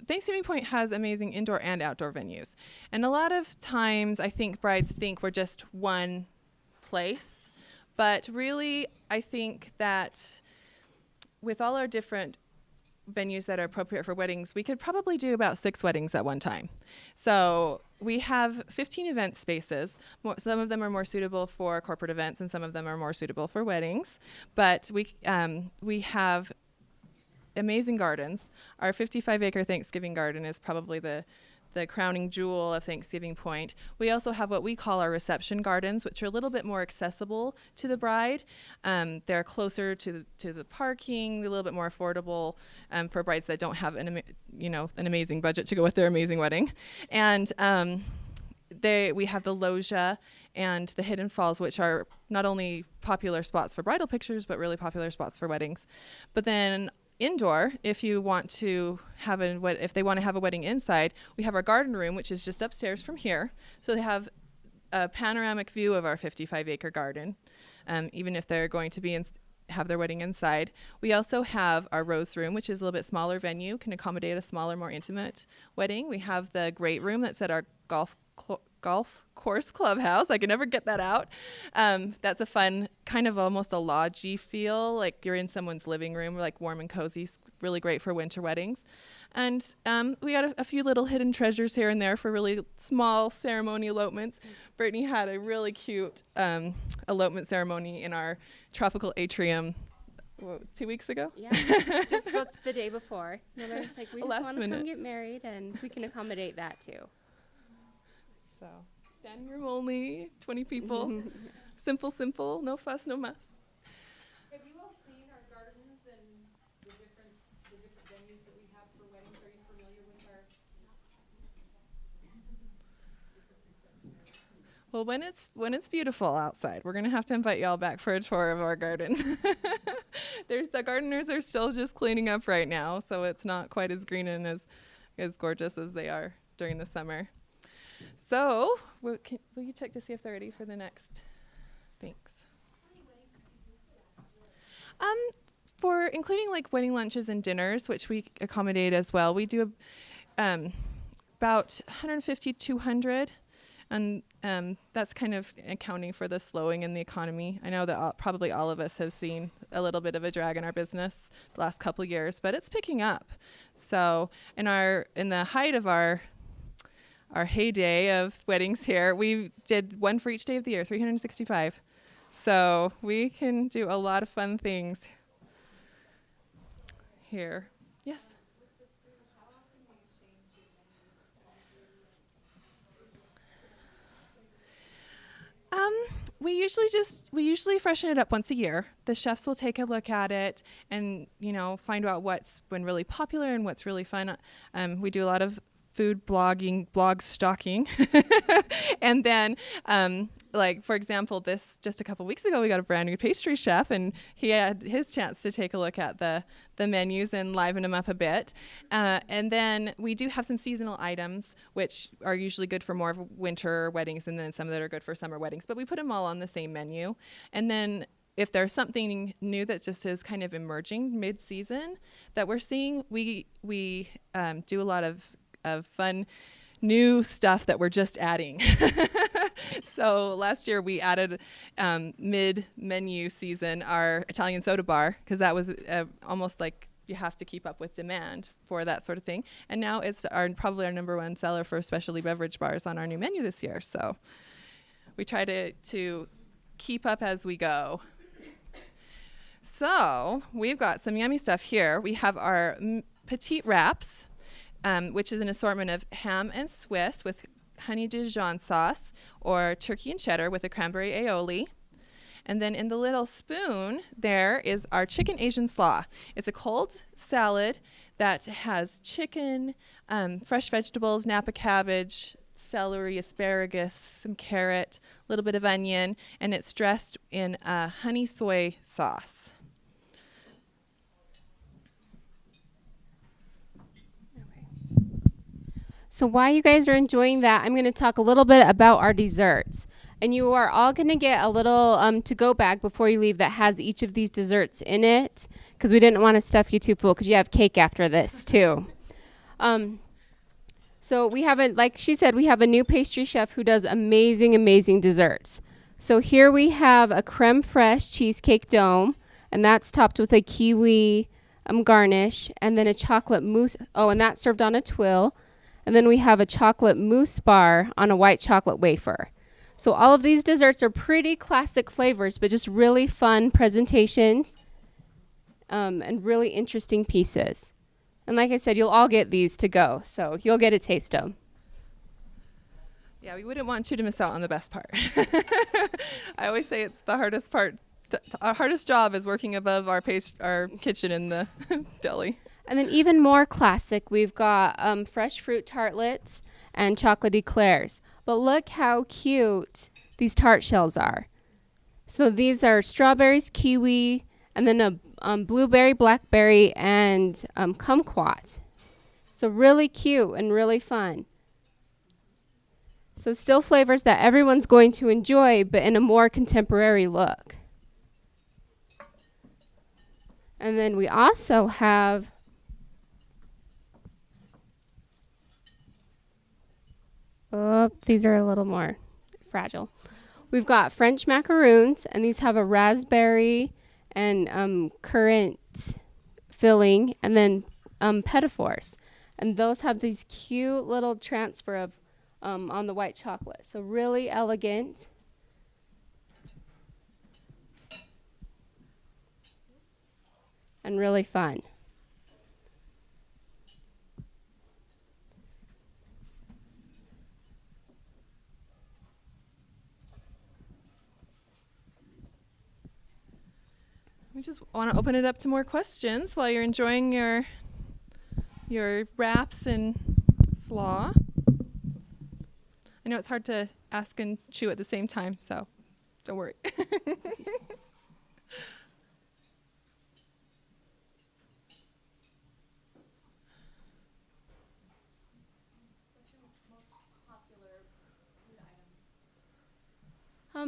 Thanksgiving Point has amazing indoor and outdoor venues. And a lot of times I think brides think we're just one place. But really, I think that with all our different venues that are appropriate for weddings, we could probably do about 6 weddings at one time. So we have 15 event spaces. Some of them are more suitable for corporate events and some of them are more suitable for weddings. But we have amazing gardens. Our 55-acre Thanksgiving garden is probably the crowning jewel of Thanksgiving Point. We also have what we call our reception gardens, which are a little bit more accessible to the bride. They're closer to the parking, a little bit more affordable for brides that don't have an amazing budget to go with their amazing wedding. And we have the loggia and the Hidden Falls, which are not only popular spots for bridal pictures, but really popular spots for weddings. But then indoor, if they want to have a wedding inside, we have our garden room, which is just upstairs from here. So they have a panoramic view of our 55-acre garden, even if they're going to have their wedding inside. We also have our rose room, which is a little bit smaller venue, can accommodate a smaller, more intimate wedding. We have the great room that's at our golf course clubhouse. I can never get that out. That's a fun, kind of almost a lodgy feel, like you're in someone's living room, like warm and cozy, really great for winter weddings. And we got a few little hidden treasures here and there for really small ceremony elopements. Brittany had a really cute elopement ceremony in our tropical atrium 2 weeks ago? Yeah, just booked the day before. No, they're just like, we just want to come get married, and we can accommodate that too. So, standing room only, 20 people. Simple, no fuss, no muss. Have you all seen our gardens and the different venues that we have for weddings? Are you familiar with our Well, when it's beautiful outside, we're gonna have to invite y'all back for a tour of our gardens. The gardeners are still just cleaning up right now, so it's not quite as green and as gorgeous as they are during the summer. So, will you check to see if they're ready for the next? Thanks. For including like wedding lunches and dinners, which we accommodate as well, we do about 150, 200, and that's kind of accounting for the slowing in the economy. I know that probably all of us have seen a little bit of a drag in our business the last couple of years, but it's picking up. So in the height of our heyday of weddings here, we did one for each day of the year, 365. So we can do a lot of fun things here. Yes? We usually freshen it up once a year. The chefs will take a look at it and, find out what's been really popular and what's really fun. We do a lot of food blog stalking. And then, for example, just a couple weeks ago, we got a brand new pastry chef, and he had his chance to take a look at the menus and liven them up a bit. And then we do have some seasonal items, which are usually good for more of winter weddings, and then some that are good for summer weddings. But we put them all on the same menu. And then if there's something new that just is kind of emerging mid-season that we're seeing, we do a lot of fun new stuff that we're just adding. So last year we added mid-menu season our Italian soda bar, because that was almost like you have to keep up with demand for that sort of thing. And now it's probably our number one seller for specialty beverage bars on our new menu this year. So we try to keep up as we go. So we've got some yummy stuff here. We have our petite wraps, which is an assortment of ham and Swiss with honey Dijon sauce, or turkey and cheddar with a cranberry aioli. And then in the little spoon, there is our chicken Asian slaw. It's a cold salad that has chicken, fresh vegetables, Napa cabbage, celery, asparagus, some carrot, a little bit of onion, and it's dressed in a honey soy sauce. So while you guys are enjoying that, I'm going to talk a little bit about our desserts. And you are all going to get a little to-go bag before you leave that has each of these desserts in it, because we didn't want to stuff you too full, because you have cake after this too. So we have like she said, we have a new pastry chef who does amazing, amazing desserts. So here we have a creme fraiche cheesecake dome, and that's topped with a kiwi garnish, and then a chocolate mousse. Oh, and that's served on a twill. And then we have a chocolate mousse bar on a white chocolate wafer. So all of these desserts are pretty classic flavors, but just really fun presentations and really interesting pieces. And like I said, you'll all get these to go, so you'll get to taste them. Yeah, we wouldn't want you to miss out on the best part. I always say it's the hardest part. Our hardest job is working above our kitchen in the deli. And then even more classic, we've got fresh fruit tartlets and chocolate eclairs. But look how cute these tart shells are. So these are strawberries, kiwi, and then a blueberry, blackberry, and kumquat. So really cute and really fun. So still flavors that everyone's going to enjoy, but in a more contemporary look. And then we also have these are a little more fragile. We've got French macaroons, and these have a raspberry and currant filling, and then petitfours. And those have these cute little transfer of on the white chocolate. So really elegant. And really fun. We just want to open it up to more questions while you're enjoying your wraps and slaw. I know it's hard to ask and chew at the same time, so don't worry.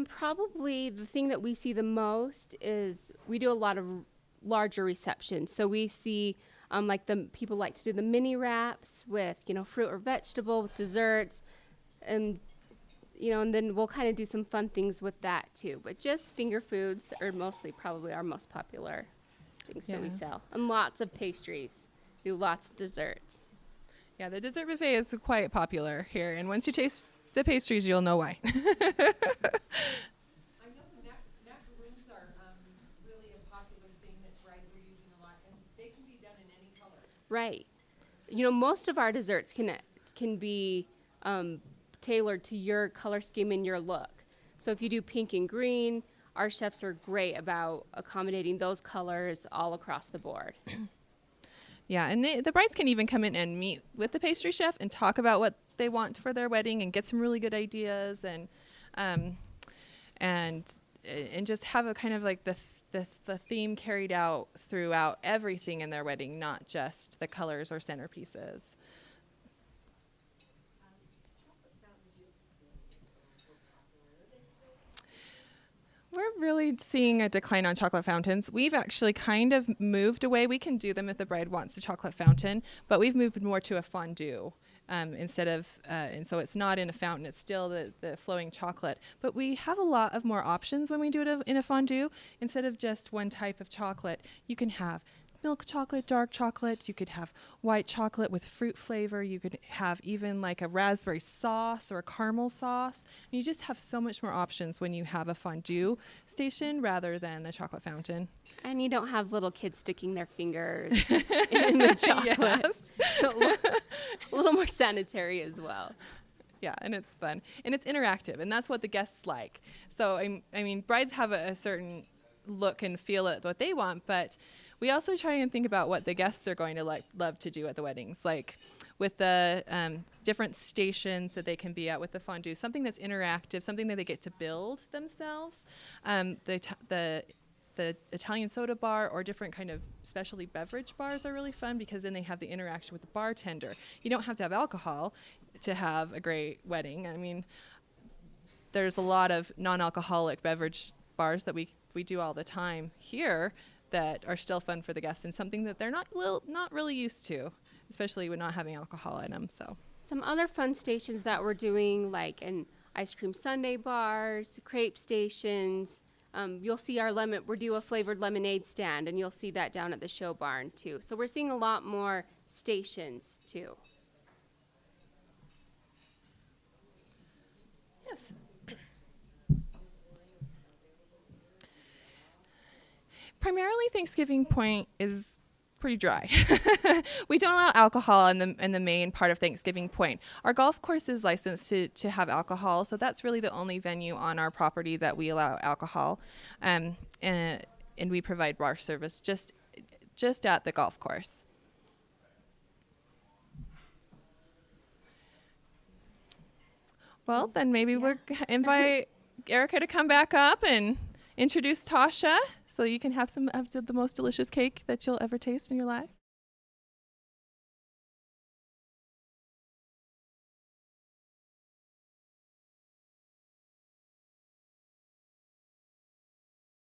Probably the thing that we see the most is we do a lot of larger receptions. So we see like the people like to do the mini wraps with, fruit or vegetable with desserts. And then we'll kind of do some fun things with that too. But just finger foods are mostly probably our most popular things that we sell. And lots of pastries. Do lots of desserts. Yeah, the dessert buffet is quite popular here. And once you taste the pastries, you'll know why. I know the macaroons are really a popular thing that brides are using a lot, and they can be done in any color. Right. Most of our desserts can be tailored to your color scheme and your look. So if you do pink and green, our chefs are great about accommodating those colors all across the board. Yeah, and the brides can even come in and meet with the pastry chef and talk about what they want for their wedding and get some really good ideas and just have a kind of like the theme carried out throughout everything in their wedding, not just the colors or centerpieces. We're really seeing a decline on chocolate fountains. We've actually kind of moved away. We can do them if the bride wants a chocolate fountain, but we've moved more to a fondue instead of, and so it's not in a fountain, it's still the flowing chocolate. But we have a lot of more options when we do it in a fondue. Instead of just one type of chocolate, you can have milk chocolate, dark chocolate. You could have white chocolate with fruit flavor. You could have even like a raspberry sauce or a caramel sauce. And you just have so much more options when you have a fondue station rather than a chocolate fountain. And you don't have little kids sticking their fingers in the chocolate. Yes. So a little more sanitary as well. Yeah, and it's fun. And it's interactive, and that's what the guests like. So, I mean, brides have a certain look and feel at what they want, but we also try and think about what the guests are going to love to do at the weddings, like with the different stations that they can be at with the fondue, something that's interactive, something that they get to build themselves. The Italian soda bar or different kind of specialty beverage bars are really fun because then they have the interaction with the bartender. You don't have to have alcohol to have a great wedding. I mean, there's a lot of non-alcoholic beverage bars that we do all the time here that are still fun for the guests and something that they're not really used to especially with not having alcohol in them. So Some other fun stations that we're doing, like an ice cream sundae bars, crepe stations. You'll see our lemon. We're do a flavored lemonade stand, and you'll see that down at the show barn too. So we're seeing a lot more stations too. yes. Primarily, Thanksgiving Point is pretty dry. We don't allow alcohol in the main part of Thanksgiving Point. Our golf course is licensed to have alcohol, so that's really the only venue on our property that we allow alcohol, and we provide bar service just at the golf course. Well, then maybe we'll invite Erica to come back up and introduce Tasha so you can have some of the most delicious cake that you'll ever taste in your life.